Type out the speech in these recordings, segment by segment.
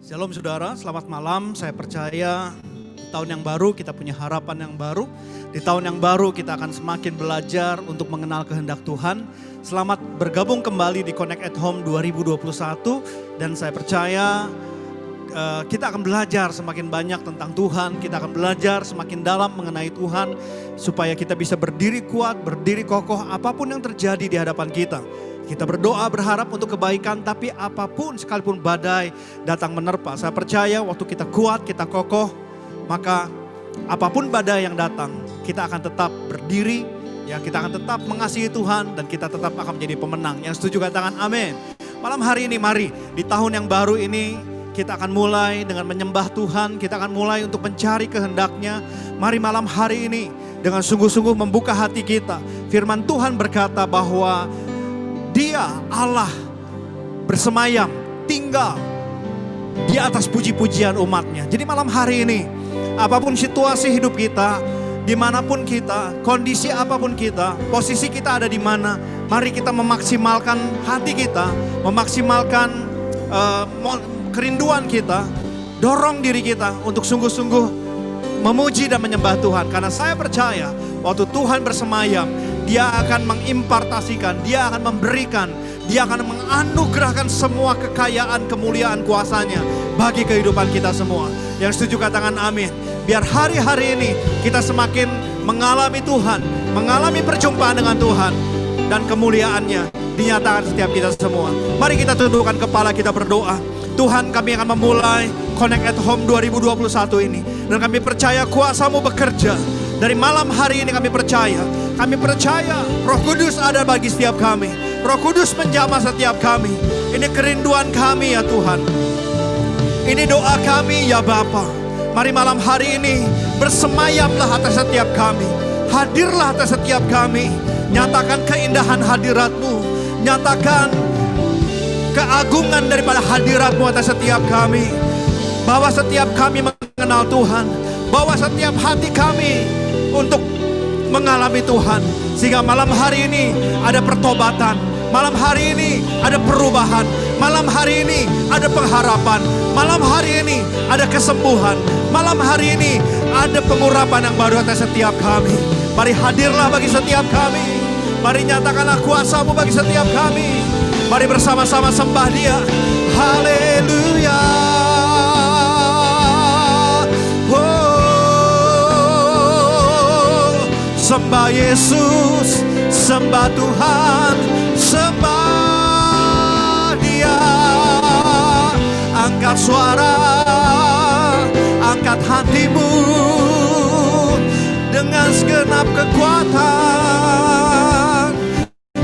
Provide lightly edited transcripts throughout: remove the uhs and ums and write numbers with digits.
Shalom saudara, selamat malam. Saya percaya di tahun yang baru kita punya harapan yang baru. Di tahun yang baru kita akan semakin belajar untuk mengenal kehendak Tuhan. Selamat bergabung kembali di Connect at Home 2021. Dan saya percaya kita akan belajar semakin banyak tentang Tuhan. Kita akan belajar semakin dalam mengenai Tuhan. Supaya kita bisa berdiri kuat, berdiri kokoh apapun yang terjadi di hadapan kita. Kita berdoa berharap untuk kebaikan, tapi apapun sekalipun badai datang menerpa. Saya percaya waktu kita kuat, kita kokoh, maka apapun badai yang datang, kita akan tetap berdiri, ya kita akan tetap mengasihi Tuhan, dan kita tetap akan menjadi pemenang. Yang setuju katakan amin. Malam hari ini mari, di tahun yang baru ini, kita akan mulai dengan menyembah Tuhan, kita akan mulai untuk mencari kehendak-Nya. Mari malam hari ini, dengan sungguh-sungguh membuka hati kita. Firman Tuhan berkata bahwa Dia Allah bersemayam, tinggal di atas puji-pujian umatnya. Jadi malam hari ini, apapun situasi hidup kita, dimanapun kita, kondisi apapun kita, posisi kita ada di mana, mari kita memaksimalkan hati kita, memaksimalkan kerinduan kita, dorong diri kita untuk sungguh-sungguh memuji dan menyembah Tuhan. Karena saya percaya waktu Tuhan bersemayam, Dia akan mengimpartasikan, Dia akan memberikan, Dia akan menganugerahkan semua kekayaan, kemuliaan, kuasanya bagi kehidupan kita semua. Yang setuju katakan amin. Biar hari-hari ini kita semakin mengalami Tuhan, mengalami perjumpaan dengan Tuhan, dan kemuliaannya dinyatakan setiap kita semua. Mari kita tundukkan kepala, kita berdoa. Tuhan, kami akan memulai Connect at Home 2021 ini. Dan kami percaya kuasa-Mu bekerja. Dari malam hari ini kami percaya Roh Kudus ada bagi setiap kami. Roh Kudus menjamah setiap kami. Ini kerinduan kami ya Tuhan. Ini doa kami ya Bapa. Mari malam hari ini bersemayamlah atas setiap kami. Hadirlah atas setiap kami. Nyatakan keindahan hadirat-Mu. Nyatakan keagungan daripada hadirat-Mu atas setiap kami. Bahwa setiap kami mengenal Tuhan. Bahwa setiap hati kami untuk mengalami Tuhan. Sehingga malam hari ini ada pertobatan. Malam hari ini ada perubahan. Malam hari ini ada pengharapan. Malam hari ini ada kesembuhan. Malam hari ini ada pengurapan yang baru atas setiap kami. Mari hadirlah bagi setiap kami. Mari nyatakanlah kuasa-Mu bagi setiap kami. Mari bersama-sama sembah Dia. Haleluya. Sembah Yesus, sembah Tuhan, sembah Dia. Angkat suara, angkat hatimu dengan segenap kekuatan.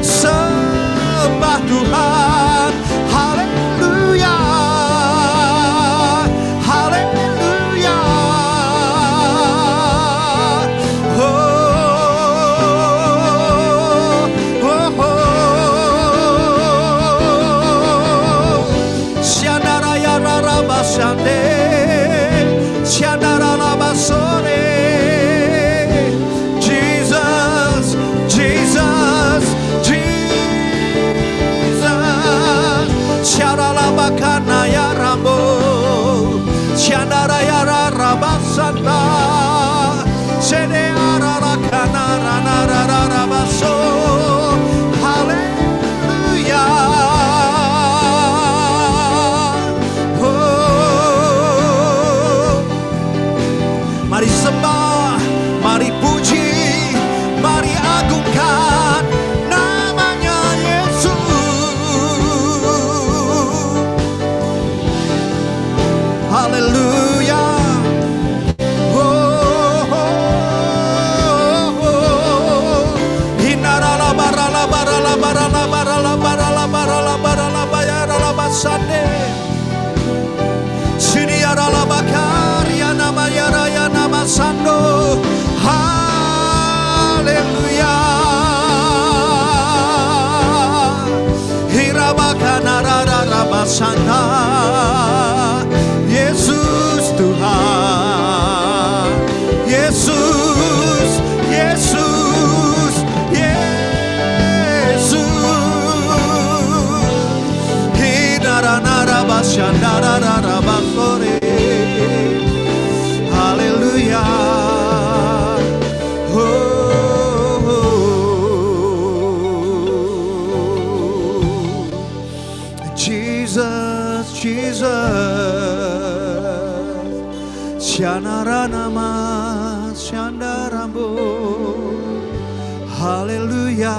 Sembah Tuhan, haleluya, haleluya. Jesus, Jesus, Jesus. Syaralabakana ya Rambo, Syandara ya Rabasanta, Sede ararakana rana rabaso. Haleluya. Mari sembah, mari puji, mari agungkan namanya Yesus. Haleluya. Hinarala barala barala barala barala barala barala barala barala basande. Siniarala bakaria namanya raya nama sando. Haleluya. Hirabakana rara basanda. Yesus Tuhan. Yesus, Yesus, Yesus. Hinara nara basyanda rara baso. Syanara nama Syandarambo. Haleluya,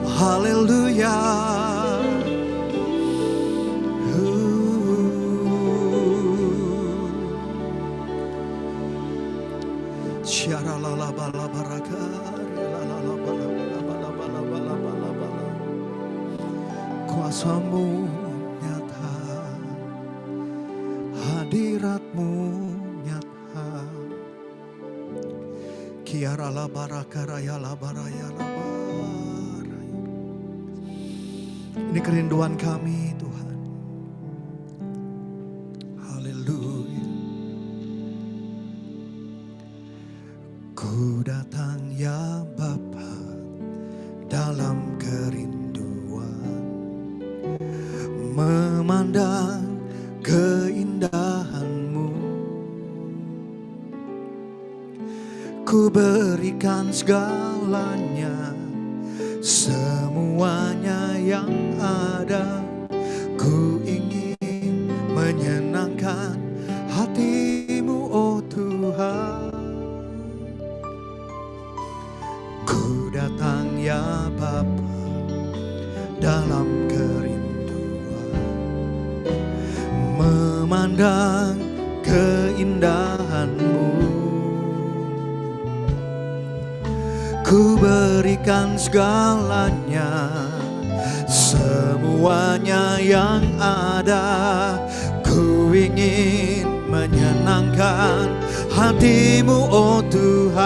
haleluya. Syara lala bala baraka, lala bala bala bala bala bala bala. Kuasamu nyata, hadiratmu nyata. Kiara la baraka raya la baraya la baraya. Ini kerinduan kami Tuhan. Haleluya. Ku datang ya Bapa dalam kerinduan, memandang keindahan-Mu. Ku berikan segalanya, semuanya yang ada. Ku ingin menyenangkan hati-Mu, oh Tuhan. Ku datang ya Bapa dalam kerinduan, memandang keindahan-Mu. Ku berikan segalanya, semuanya yang ada. Ku ingin menyenangkan hati-Mu, oh Tuhan.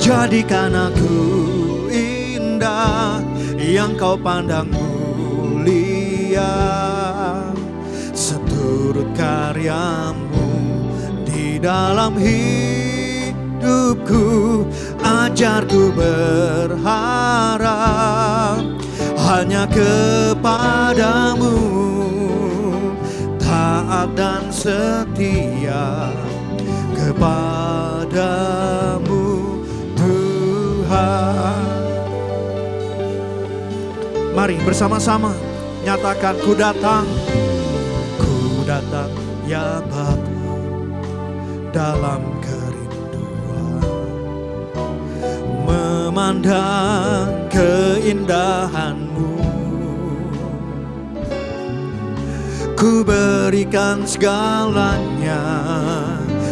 Jadikan aku indah yang Kau pandang mulia, seturut karya-Mu di dalam hidupku. Ajarku berharap hanya kepadamu, taat dan setia kepadamu Tuhan. Mari bersama-sama nyatakan, ku datang ya Bapa dalam kerinduan, memandang keindahan-Mu. Ku berikan segalanya,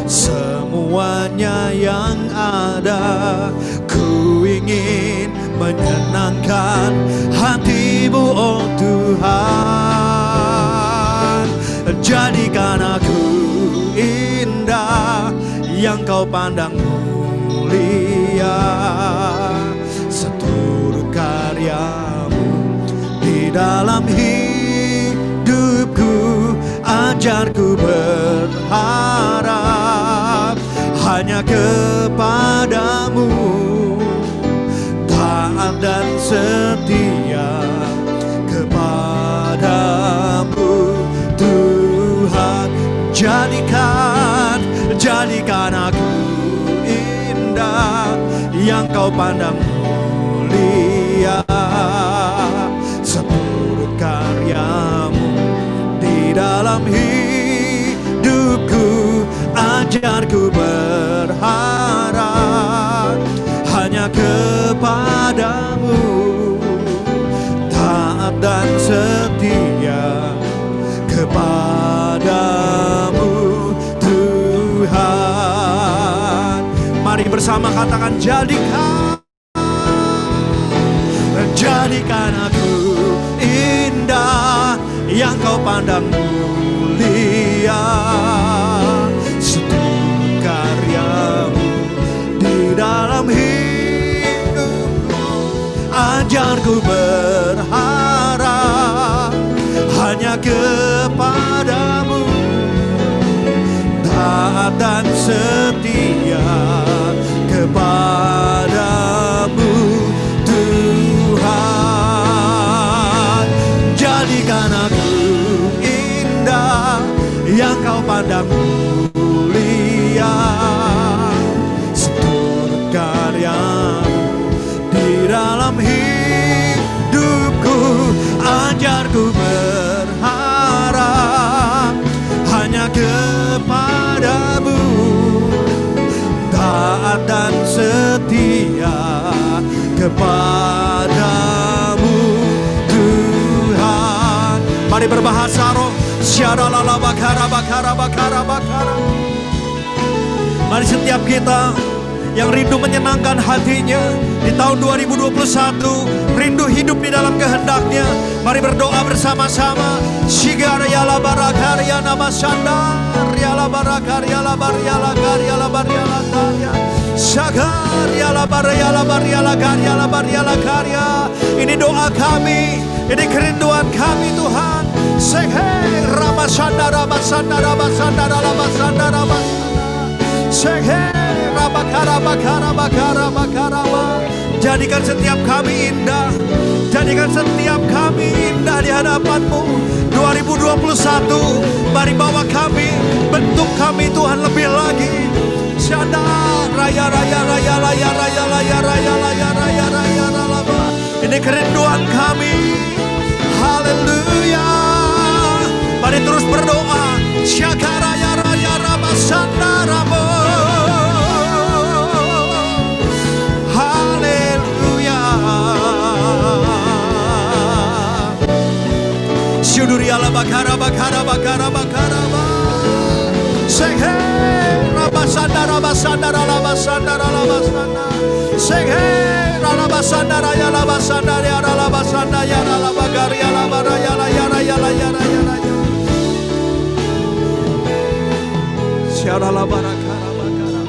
semuanya yang ada. Ku ingin menyenangkan hati-Mu, oh Tuhan. Jadikan aku indah yang Kau pandang mulia, seturut karya-Mu di dalam hidupku. Ajarku berharap hanya kepadamu, taat dan setia kepadamu Tuhan. Jadikan aku indah yang Kau pandang mulia, seturut karya-Mu di dalam hidupku. Ajarku berharap hanya kepadamu, taat dan setia kepadamu Tuhan. Mari bersama katakan, jadikan aku indah yang Kau pandang mulia, seturut karya-Mu di dalam hidupku. Ajarku berharap hanya kepadamu, taat dan setia kepadamu Tuhan. Jadikan aku indah yang Kau pandang mulia, seturut karya-Mu di dalam hidupku. Ajarku berharap kepadamu Tuhan. Mari berbahasa roh. Syaralala bakara bakara bakara bakara. Mari setiap kita yang rindu menyenangkan hatinya di tahun 2021, rindu hidup di dalam kehendaknya, mari berdoa bersama-sama. Shigarayala barakarya nama sandar yala barakarya la baryala karya la baryala karya Shagaryala baryala baryala karya la baryala karya. Ini doa kami, ini kerinduan kami Tuhan. Sekhe rabasanda rabasanda rabasanda rabasanda rabasanda Sekhe rabakara bakara bakara bakara. Jadikan setiap kami indah, jadikan setiap kami indah di hadapan-Mu. 2021, mari bawa kami, bentuk kami Tuhan lebih lagi. Syada raya raya raya raya raya raya raya raya raya raya raya. Ini kerinduan kami. Haleluya. Mari terus berdoa. Syakaraya raya rabasanda ramo. Syuduriala bakara bakara bakara bakara ba. Sekhe rabasanda rabasanda rabasanda rabasanda. Sekhe rabasanda raya rabasanda ya rabasanda ya rabagari ya rabaraya ya raya ya raya ya. Syarala barakara bakara.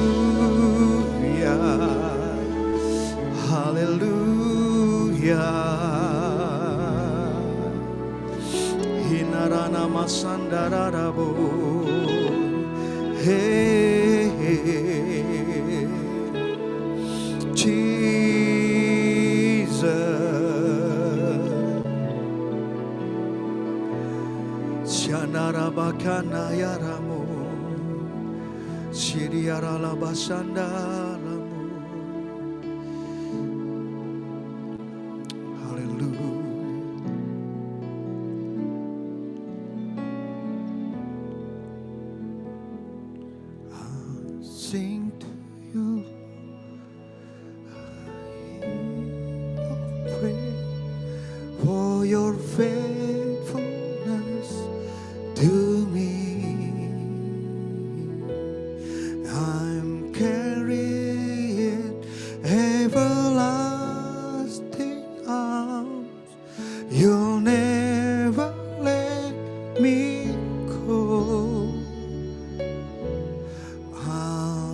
Haleluya. Haleluya. Hinarana masandararabo. Hey, hey, Jesus. Shanarabakana yaramu. Shiriarala basandalamu. Sing to you pray for your faithfulness to me. I'm carrying everlasting arms. You'll never let me go.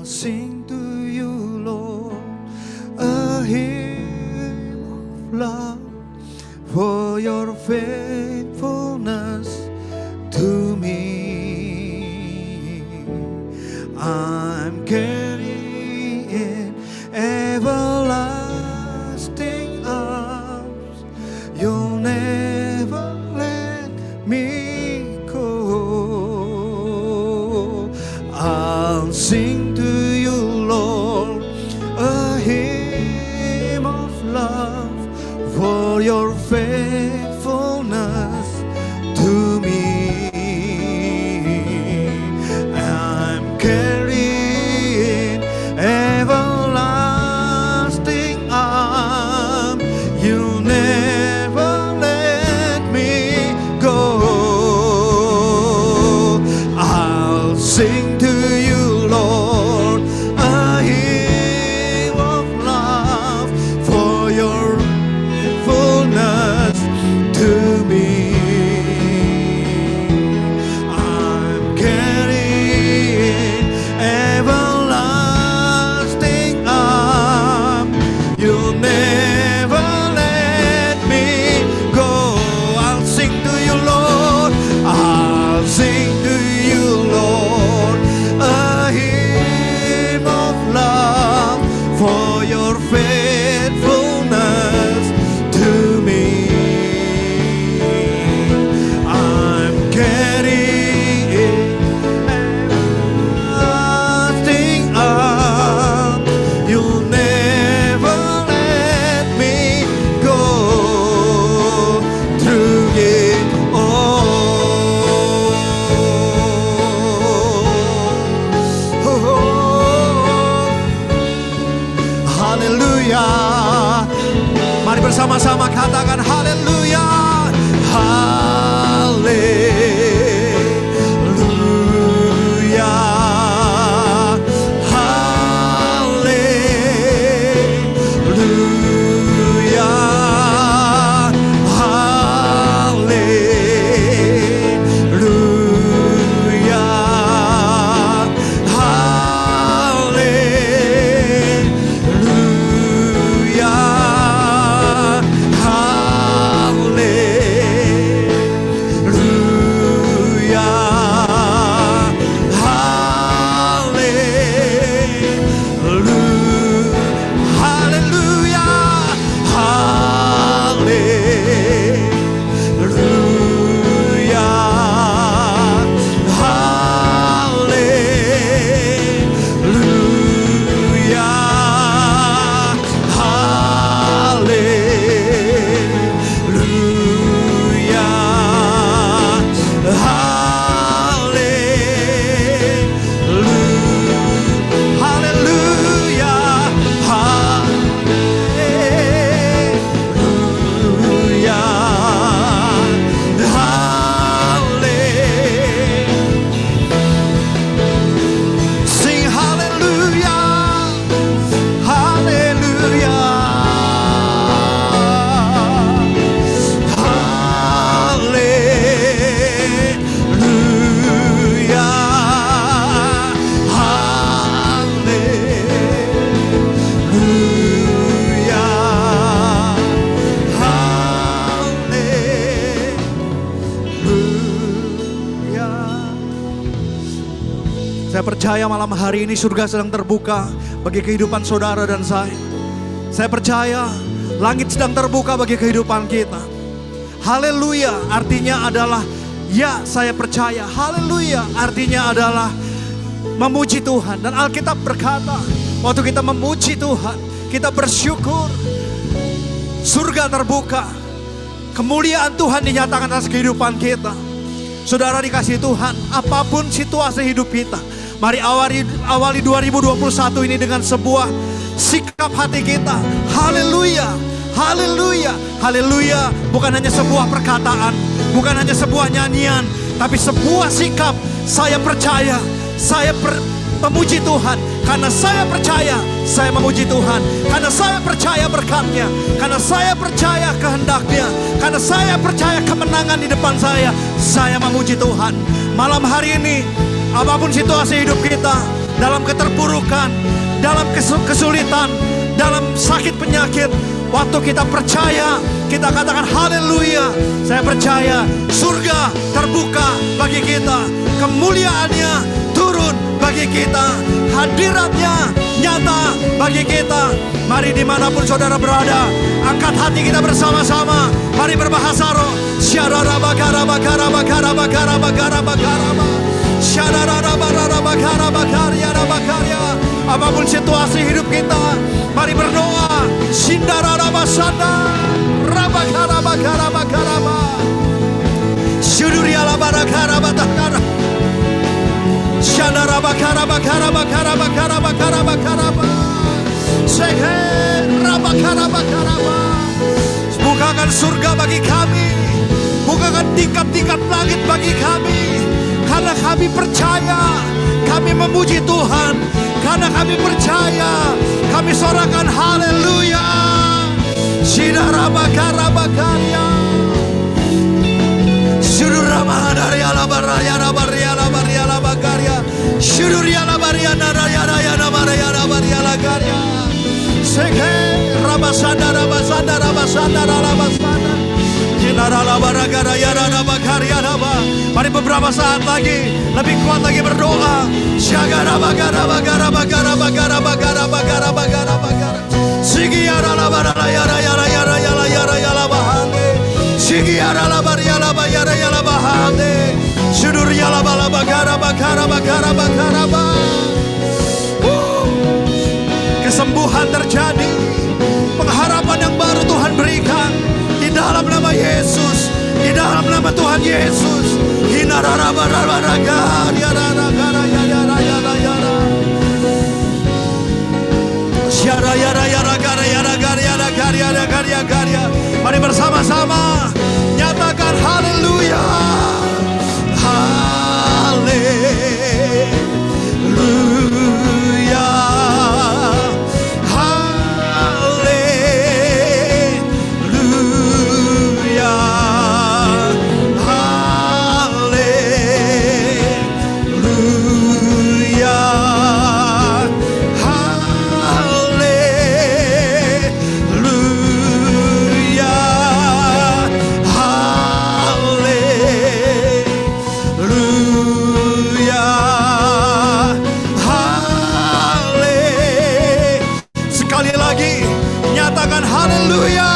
Sing to you, Lord, a hymn of love for your faithfulness to me. I'm carrying everlasting arms. You'll never let me go. I'll sing to you, Lord, a hymn of love for your faithfulness to me. I'm carrying everlasting arm. You'll never let me go. I'll sing to you, Lord, a hymn of love for your faithfulness to me. I'm carrying everlasting arm. You'll never let me go. I'll sing to you, Lord. I'll sing to you, Lord, a hymn of love for your faithfulness to me. I'm carrying everlasting arm. You'll never let me go through it all. Hallelujah. bersama-sama katakan haleluya. Haleluya. Haleluya. Haleluya. Haleluya. Saya percaya malam hari ini surga sedang terbuka bagi kehidupan saudara dan saya. Saya percaya langit sedang terbuka bagi kehidupan kita. Haleluya artinya adalah ya saya percaya. Haleluya artinya adalah memuji Tuhan. Dan Alkitab berkata waktu kita memuji Tuhan, kita bersyukur, surga terbuka, kemuliaan Tuhan dinyatakan atas kehidupan kita. Saudara dikasih Tuhan, apapun situasi hidup kita, mari awali 2021 ini dengan sebuah sikap hati kita. Haleluya, haleluya, haleluya. Bukan hanya sebuah perkataan, bukan hanya sebuah nyanyian, tapi sebuah sikap. Saya percaya, memuji Tuhan. Karena saya percaya, saya memuji Tuhan. Karena saya percaya berkat-Nya. Karena saya percaya kehendak-Nya. Karena saya percaya kemenangan di depan saya memuji Tuhan. Malam hari ini, apapun situasi hidup kita, dalam keterpurukan, dalam kesulitan, dalam sakit penyakit, waktu kita percaya, kita katakan haleluya. Saya percaya surga terbuka bagi kita, kemuliaannya turun bagi kita, hadiratnya nyata bagi kita. Mari dimanapun saudara berada, angkat hati kita bersama-sama. Mari berbahasa roh. Syarara bagara bagara bagara bagara bagara bagara. Syarara bagara bagara bagara bagara. Apapun situasi hidup kita, mari berdoa. Sindara rabasana rabagara bagara bagara. Syuduriala bagara bagara. Syadara bakara bakara bakara bakara bakara bakara Sekhe rabakara bakara. Bukakan surga bagi kami, bukakan tingkat-tingkat langit bagi kami. Karena kami percaya, kami memuji Tuhan. Karena kami percaya, kami sorakan haleluya. Syidara bakara bakarya. Syururama dari alabaraya alabaraya alabaraya alabakarya. Syururia alabaraya naraya raya namaraya alabaraya alakarya. Sekhe rabasanda rabasanda rabasanda rabasanda. Jinara alabaragara yara alabakarya alaba. Mari beberapa saat lagi, lebih kuat lagi berdoa. Syagara bagara bagara bagara bagara bagara bagara bagara bagara. Sigiyara alabaraya yara yara yara yara yara yara bahane. Sigiyara alabaraya alabayara yara bahane. Syuduria alabala bagara bagara bagara bagara ba. Kesembuhan terjadi, pengharapan yang baru Tuhan berikan di dalam nama Yesus, di dalam nama Tuhan Yesus. Mari bersama-sama nyatakan haleluya. Haleluya. Haleluya. Haleluya.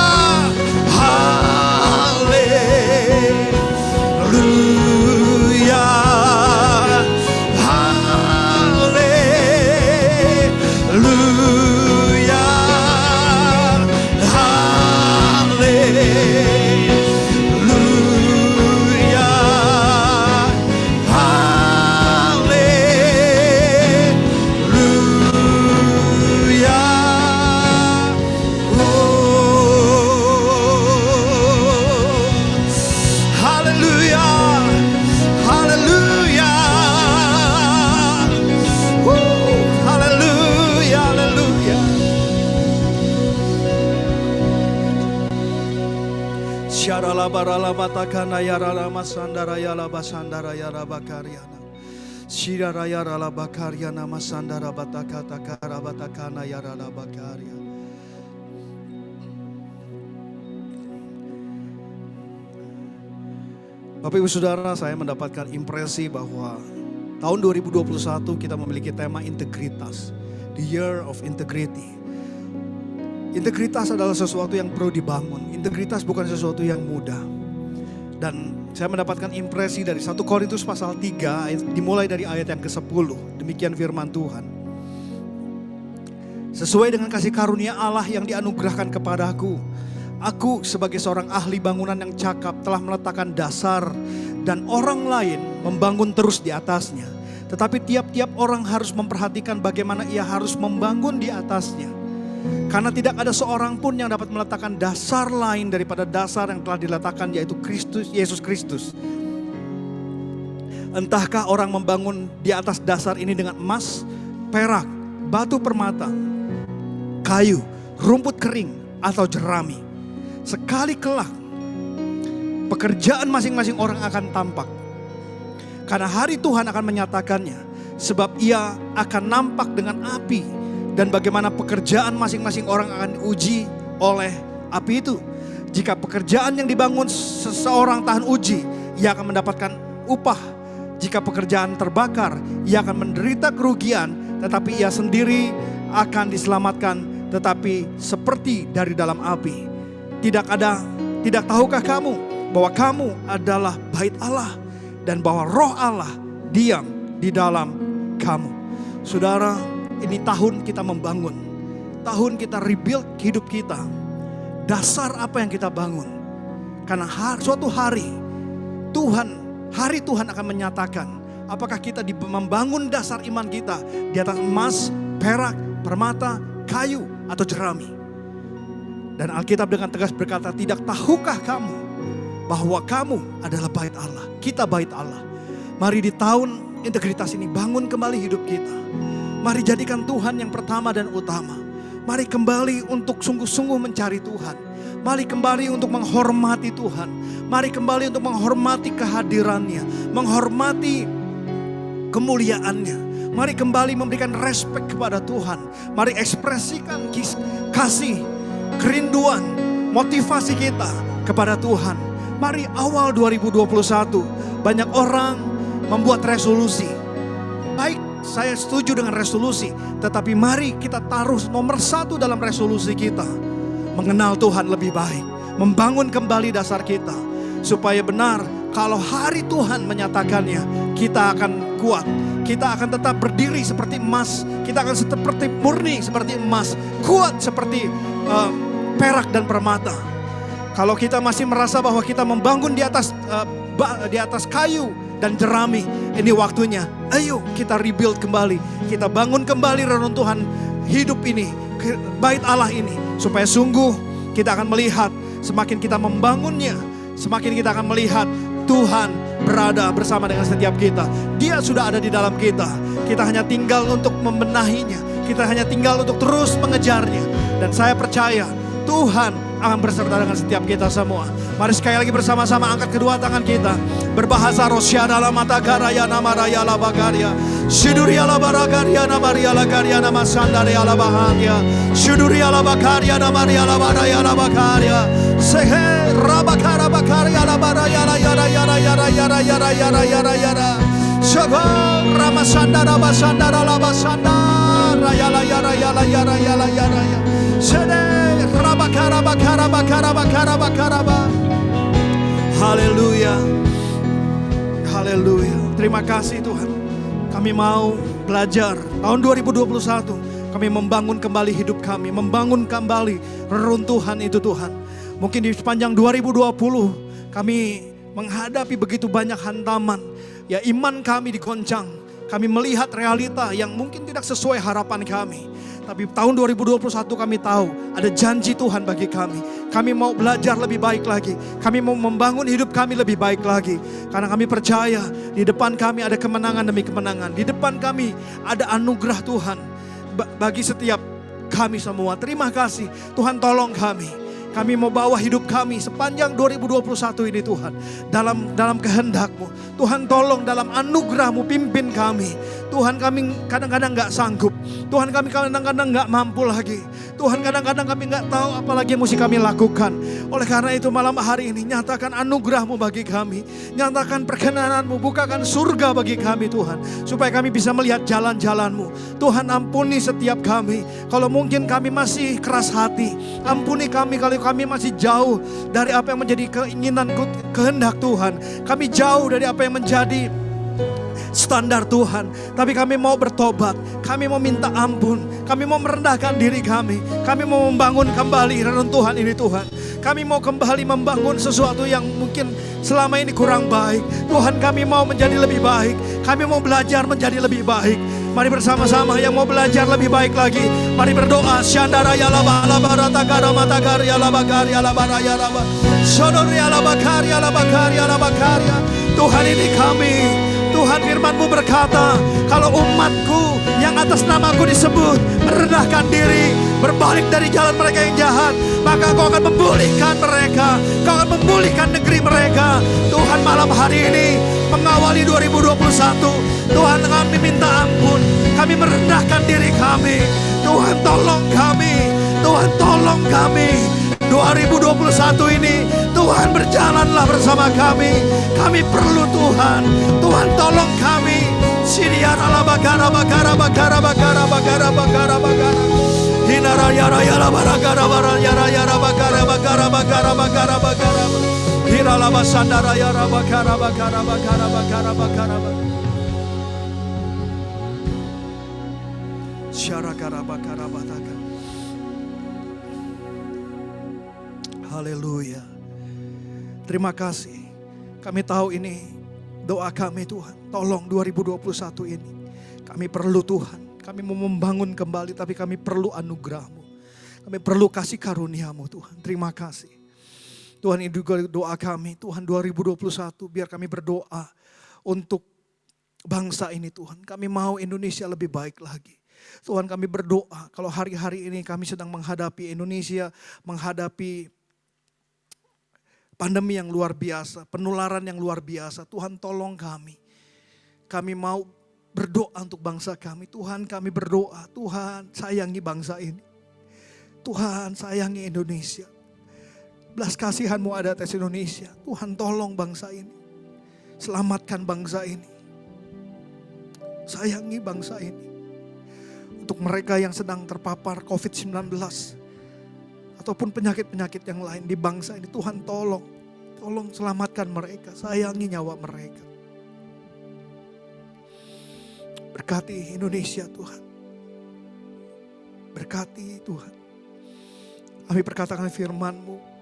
Haleluya, haleluya, haleluya, haleluya, haleluya. Syarala barala matakana yarala masandara yala basandara yara bakaryana. Syirara yarala bakaryana masandara batakata karabatakana yarala bakarya. Bapak Ibu Saudara, saya mendapatkan impresi bahwa tahun 2021 kita memiliki tema integritas. The Year of Integrity. Integritas adalah sesuatu yang perlu dibangun. Integritas bukan sesuatu yang mudah. Dan saya mendapatkan impresi dari 1 Korintus pasal 3, dimulai dari ayat yang ke-10. Demikian firman Tuhan. Sesuai dengan kasih karunia Allah yang dianugerahkan kepadaku, aku sebagai seorang ahli bangunan yang cakap telah meletakkan dasar dan orang lain membangun terus di atasnya. Tetapi tiap-tiap orang harus memperhatikan bagaimana ia harus membangun di atasnya. Karena tidak ada seorang pun yang dapat meletakkan dasar lain daripada dasar yang telah diletakkan, yaitu Yesus Kristus. Entahkah orang membangun di atas dasar ini dengan emas, perak, batu permata, kayu, rumput kering, atau jerami. Sekali kelak, pekerjaan masing-masing orang akan tampak. Karena hari Tuhan akan menyatakannya, sebab ia akan nampak dengan api. Dan bagaimana pekerjaan masing-masing orang akan diuji oleh api itu. Jika pekerjaan yang dibangun seseorang tahan uji, ia akan mendapatkan upah. Jika pekerjaan terbakar, ia akan menderita kerugian, tetapi ia sendiri akan diselamatkan, tetapi seperti dari dalam api. Tidak tahukah kamu bahwa kamu adalah bait Allah dan bahwa Roh Allah diam di dalam kamu. Saudara, ini tahun kita membangun, tahun kita rebuild hidup kita. Dasar apa yang kita bangun? Karena suatu hari Tuhan akan menyatakan apakah kita membangun dasar iman kita di atas emas, perak, permata, kayu, atau jerami. Dan Alkitab dengan tegas berkata, tidak tahukah kamu bahwa kamu adalah bait Allah? Kita bait Allah. Mari di tahun integritas ini bangun kembali hidup kita. Mari jadikan Tuhan yang pertama dan utama. Mari kembali untuk sungguh-sungguh mencari Tuhan. Mari kembali untuk menghormati Tuhan. Mari kembali untuk menghormati kehadirannya, menghormati kemuliaannya. Mari kembali memberikan respek kepada Tuhan. Mari ekspresikan kasih, kerinduan, motivasi kita kepada Tuhan. Mari awal 2021, banyak orang membuat resolusi. Baik, saya setuju dengan resolusi, tetapi mari kita taruh nomor 1 dalam resolusi kita. Mengenal Tuhan lebih baik, membangun kembali dasar kita. Supaya benar, kalau hari Tuhan menyatakannya, kita akan kuat. Kita akan tetap berdiri seperti emas. Kita akan seperti murni seperti emas. Kuat seperti perak dan permata. Kalau kita masih merasa bahwa kita membangun di atas kayu dan jerami, ini waktunya. Ayo kita rebuild kembali. Kita bangun kembali reruntuhan hidup ini, bait Allah ini. Supaya sungguh kita akan melihat, semakin kita membangunnya, semakin kita akan melihat Tuhan berada bersama dengan setiap kita. Dia sudah ada di dalam kita. Kita hanya tinggal untuk membenahinya. Kita hanya tinggal untuk terus mengejarnya. Dan saya percaya Tuhan akan berserta dengan setiap kita semua. Mari sekali lagi bersama-sama angkat kedua tangan kita. Berbahasa Rosyada la matagaraya namaraya la bagaria. Syuduria la baragaria namaria la garia namasandaria la bahagia. Syuduria la bagaria namaria la baraya la bagaria. Sehe rabakara bakaria la baraya la yara yara yara yara yara yara yara yara. Shogo ramasandara basandara la basandara yala yara yala yara yala yara yara. Sede rabakara bakara bakara bakara bakara ba. Haleluya. Haleluya. Terima kasih Tuhan. Kami mau belajar tahun 2021. Kami membangun kembali hidup kami, membangun kembali reruntuhan itu Tuhan. Mungkin di sepanjang 2020 kami menghadapi begitu banyak hantaman. Ya, iman kami digoncang. Kami melihat realita yang mungkin tidak sesuai harapan kami. Tapi tahun 2021 kami tahu ada janji Tuhan bagi kami. Kami mau belajar lebih baik lagi. Kami mau membangun hidup kami lebih baik lagi. Karena kami percaya di depan kami ada kemenangan demi kemenangan. Di depan kami ada anugerah Tuhan bagi setiap kami semua. Terima kasih Tuhan, tolong kami. Kami mau bawa hidup kami sepanjang 2021 ini Tuhan. Dalam kehendak-Mu. Tuhan tolong dalam anugerah-Mu pimpin kami. Tuhan, kami kadang-kadang gak sanggup. Tuhan, kami kadang-kadang gak mampu lagi. Tuhan, kadang-kadang kami gak tahu apa lagi yang mesti kami lakukan. Oleh karena itu malam hari ini nyatakan anugerah-Mu bagi kami. Nyatakan perkenanan-Mu, bukakan surga bagi kami Tuhan. Supaya kami bisa melihat jalan-jalan-Mu. Tuhan, ampuni setiap kami. Kalau mungkin kami masih keras hati. Ampuni kami kalau kami masih jauh dari apa yang menjadi keinginan kehendak Tuhan. Kami jauh dari apa yang menjadi standar Tuhan. Tapi kami mau bertobat. Kami mau minta ampun. Kami mau merendahkan diri kami. Kami mau membangun kembali reruntuhan ini Tuhan. Kami mau kembali membangun sesuatu yang mungkin selama ini kurang baik. Tuhan, kami mau menjadi lebih baik. Kami mau belajar menjadi lebih baik. Mari bersama-sama yang mau belajar lebih baik lagi. Mari berdoa. Syandara ya laba laba ratagara matagara ya laba gari ya laba raya laba. Sodor ya laba kari ya laba kari ya laba kari. Tuhan, ini kami. Tuhan, firman-Mu berkata, kalau umat-Ku yang atas nama-Ku disebut merendahkan diri, berbalik dari jalan mereka yang jahat, maka Kau akan memulihkan mereka. Kau akan memulihkan negeri mereka. Tuhan, malam hari ini mengawali 2021, Tuhan, kami minta ampun. Kami merendahkan diri kami. Tuhan, tolong kami. Tuhan, tolong kami. 2021 ini Tuhan, berjalanlah bersama kami. Kami perlu Tuhan. Tuhan, tolong kami. Siniara la bagara bagara bagara bagara bagara bagara bagara. Hinara yara yara bagara bagara yara yara bagara bagara bagara bagara bagara. Hira la basandara yara bagara bagara bagara bagara bagara. Syara gara bagara bagara. Haleluya. Terima kasih. Kami tahu ini doa kami Tuhan. Tolong 2021 ini. Kami perlu Tuhan. Kami mau membangun kembali tapi kami perlu anugerah-Mu. Kami perlu kasih karunia-Mu Tuhan. Terima kasih. Tuhan, ini juga doa kami. Tuhan, 2021 biar kami berdoa untuk bangsa ini Tuhan. Kami mau Indonesia lebih baik lagi. Tuhan, kami berdoa kalau hari-hari ini kami sedang menghadapi Indonesia, menghadapi pandemi yang luar biasa, penularan yang luar biasa. Tuhan, tolong kami. Kami mau berdoa untuk bangsa kami. Tuhan, kami berdoa. Tuhan, sayangi bangsa ini. Tuhan, sayangi Indonesia. Belas kasihan-Mu ada atas Indonesia. Tuhan, tolong bangsa ini. Selamatkan bangsa ini. Sayangi bangsa ini. Untuk mereka yang sedang terpapar COVID-19. Ataupun penyakit-penyakit yang lain di bangsa ini. Tuhan, tolong selamatkan mereka. Sayangi nyawa mereka. Berkati Indonesia Tuhan. Berkati Tuhan. Kami perkatakan firman-Mu.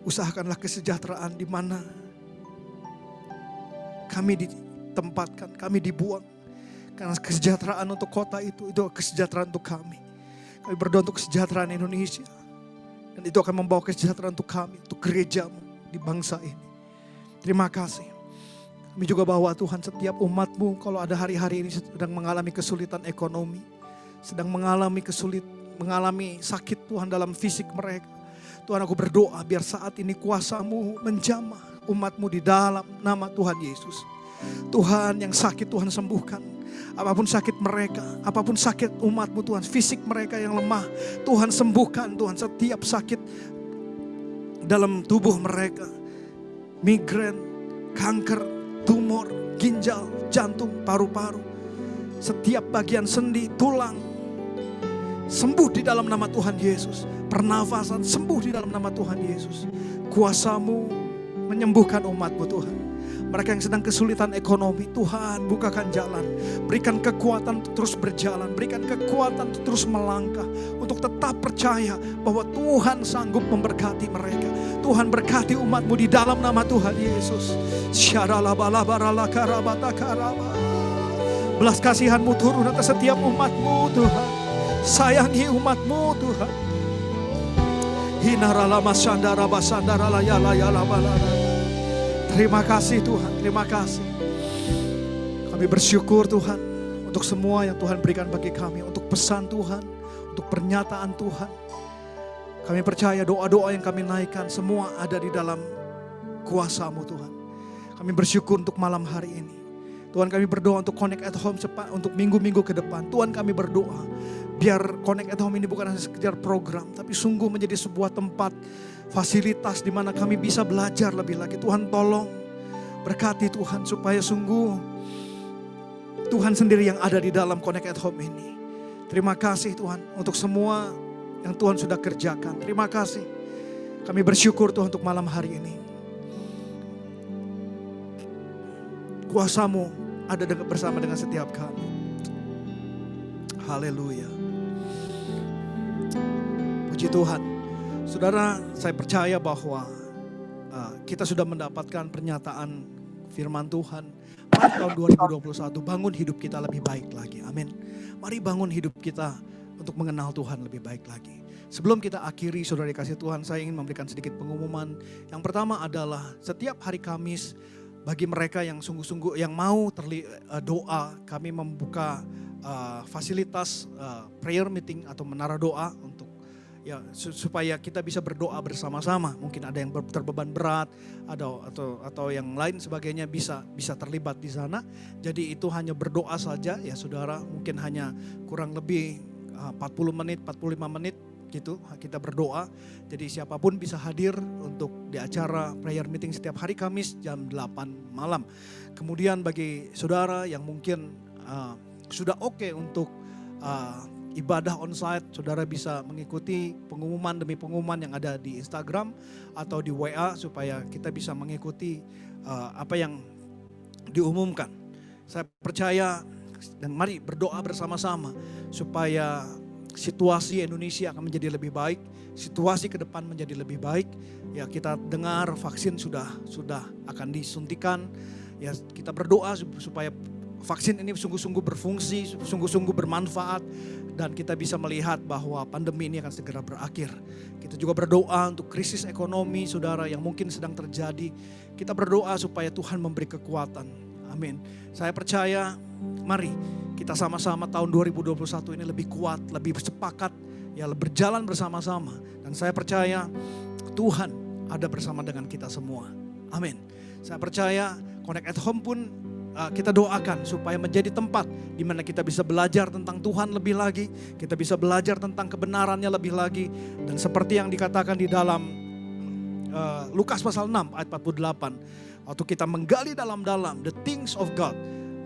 Usahakanlah kesejahteraan di mana kami ditempatkan, kami dibuang. Karena kesejahteraan untuk kota itu kesejahteraan untuk kami. Kami berdoa untuk kesejahteraan Indonesia. Dan itu akan membawa kesejahteraan untuk kami, untuk gerejamu di bangsa ini. Terima kasih. Kami juga bawa Tuhan setiap umat-Mu kalau ada hari-hari ini sedang mengalami kesulitan ekonomi. Sedang mengalami sakit Tuhan dalam fisik mereka. Tuhan, aku berdoa biar saat ini kuasa-Mu menjamah umat-Mu di dalam nama Tuhan Yesus. Tuhan, yang sakit Tuhan sembuhkan. Apapun sakit mereka, apapun sakit umat-Mu Tuhan, fisik mereka yang lemah, Tuhan sembuhkan Tuhan setiap sakit dalam tubuh mereka. Migrain, kanker, tumor, ginjal, jantung, paru-paru, setiap bagian sendi, tulang, sembuh di dalam nama Tuhan Yesus. Pernafasan sembuh di dalam nama Tuhan Yesus. Kuasa-Mu menyembuhkan umat-Mu Tuhan. Mereka yang sedang kesulitan ekonomi, Tuhan bukakan jalan. Berikan kekuatan untuk terus berjalan. Berikan kekuatan untuk terus melangkah. Untuk tetap percaya bahwa Tuhan sanggup memberkati mereka. Tuhan berkati umat-Mu di dalam nama Tuhan Yesus. Belas kasihan-Mu turun atas setiap umat-Mu Tuhan. Sayangi umat-Mu Tuhan. Terima kasih Tuhan, terima kasih. Kami bersyukur Tuhan untuk semua yang Tuhan berikan bagi kami. Untuk pesan Tuhan, untuk pernyataan Tuhan. Kami percaya doa-doa yang kami naikkan semua ada di dalam kuasa-Mu Tuhan. Kami bersyukur untuk malam hari ini. Tuhan, kami berdoa untuk Connect at Home untuk minggu-minggu ke depan. Tuhan, kami berdoa biar Connect at Home ini bukan hanya sekedar program, tapi sungguh menjadi sebuah tempat, fasilitas di mana kami bisa belajar lebih lagi. Tuhan, tolong berkati Tuhan supaya sungguh Tuhan sendiri yang ada di dalam Connect at Home ini. Terima kasih Tuhan untuk semua yang Tuhan sudah kerjakan. Terima kasih. Kami bersyukur Tuhan untuk malam hari ini. Kuasa-Mu ada bersama dengan setiap kami. Haleluya. Puji Tuhan. Saudara, saya percaya bahwa kita sudah mendapatkan pernyataan firman Tuhan. Mari tahun 2021 bangun hidup kita lebih baik lagi. Amin. Mari bangun hidup kita untuk mengenal Tuhan lebih baik lagi. Sebelum kita akhiri, saudara dikasih Tuhan, saya ingin memberikan sedikit pengumuman. Yang pertama adalah setiap hari Kamis, bagi mereka yang sungguh-sungguh yang mau doa, kami membuka fasilitas prayer meeting atau menara doa untuk ya supaya kita bisa berdoa bersama-sama. Mungkin ada yang terbeban berat atau yang lain sebagainya bisa terlibat di sana. Jadi itu hanya berdoa saja ya saudara, mungkin hanya kurang lebih 40 menit, 45 menit gitu kita berdoa. Jadi siapapun bisa hadir untuk di acara prayer meeting setiap hari Kamis jam 8 malam. Kemudian bagi saudara yang mungkin sudah oke untuk ibadah onsite, saudara bisa mengikuti pengumuman demi pengumuman yang ada di Instagram atau di WA supaya kita bisa mengikuti apa yang diumumkan. Saya percaya dan mari berdoa bersama-sama supaya situasi Indonesia akan menjadi lebih baik, situasi ke depan menjadi lebih baik. Ya, kita dengar vaksin sudah akan disuntikan. Ya, kita berdoa supaya vaksin ini sungguh-sungguh berfungsi, sungguh-sungguh bermanfaat, dan kita bisa melihat bahwa pandemi ini akan segera berakhir. Kita juga berdoa untuk krisis ekonomi saudara yang mungkin sedang terjadi. Kita berdoa supaya Tuhan memberi kekuatan. Amin. Saya percaya, mari kita sama-sama tahun 2021 ini lebih kuat, lebih sepakat, ya berjalan bersama-sama. Dan saya percaya Tuhan ada bersama dengan kita semua. Amin. Saya percaya Connect at Home pun kita doakan supaya menjadi tempat di mana kita bisa belajar tentang Tuhan lebih lagi, kita bisa belajar tentang kebenarannya lebih lagi. Dan seperti yang dikatakan di dalam Lukas pasal 6 ayat 48, waktu kita menggali dalam-dalam the things of God,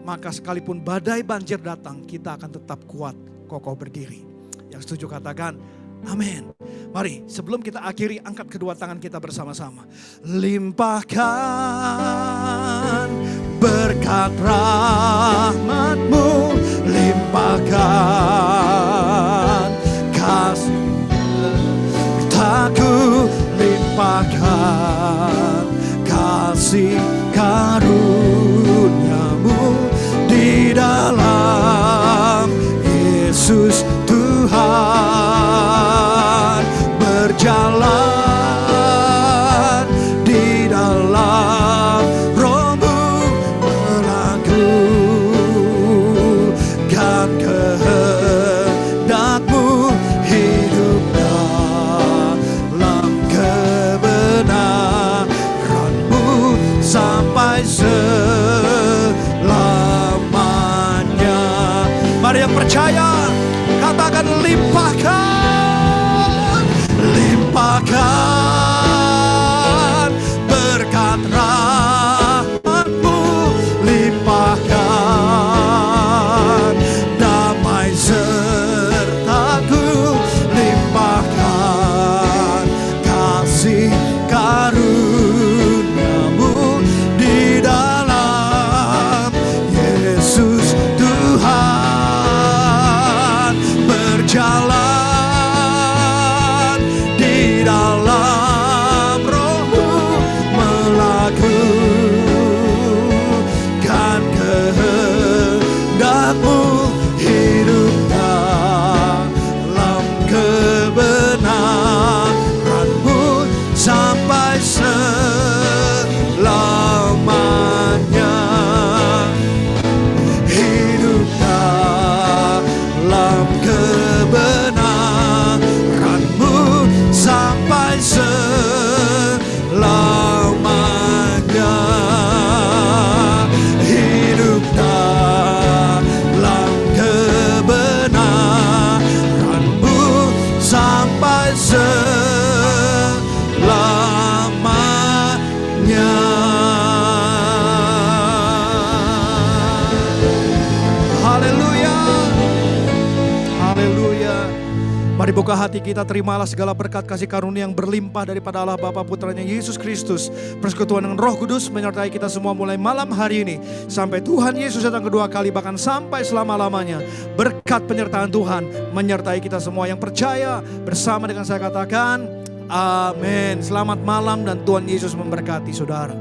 maka sekalipun badai banjir datang, kita akan tetap kuat, kokoh berdiri. Yang setuju katakan amin. Mari sebelum kita akhiri, angkat kedua tangan kita bersama-sama. Limpahkan berkat rahmat-Mu, limpahkan kasih takut, limpahkan kasih karunia-Mu di dalam Yesus Tuhan. percaya, katakan limpahkan, limpahkan berkat rahmat-Mu, limpahkan damai serta-Ku, limpahkan kasih karunia-Mu di dalam Yesus Tuhan. Berjalan di dalam Roh-Mu, melakukan kehendak-Mu, hidup dalam kebenaran-Mu sampai selamanya. Hidup dalam kebenaran-Mu sampai selamanya. Hidup dalam kebenaran-Mu sampai selamanya. Haleluya. Haleluya. Mari buka hati kita, terimalah segala berkat kasih karunia yang berlimpah daripada Allah Bapa Putranya Yesus Kristus. Persekutuan dengan Roh Kudus menyertai kita semua mulai malam hari ini sampai Tuhan Yesus datang kedua kali, bahkan sampai selama-lamanya. Berkat penyertaan Tuhan menyertai kita semua yang percaya. Bersama dengan saya katakan amin. Selamat malam dan Tuhan Yesus memberkati saudara.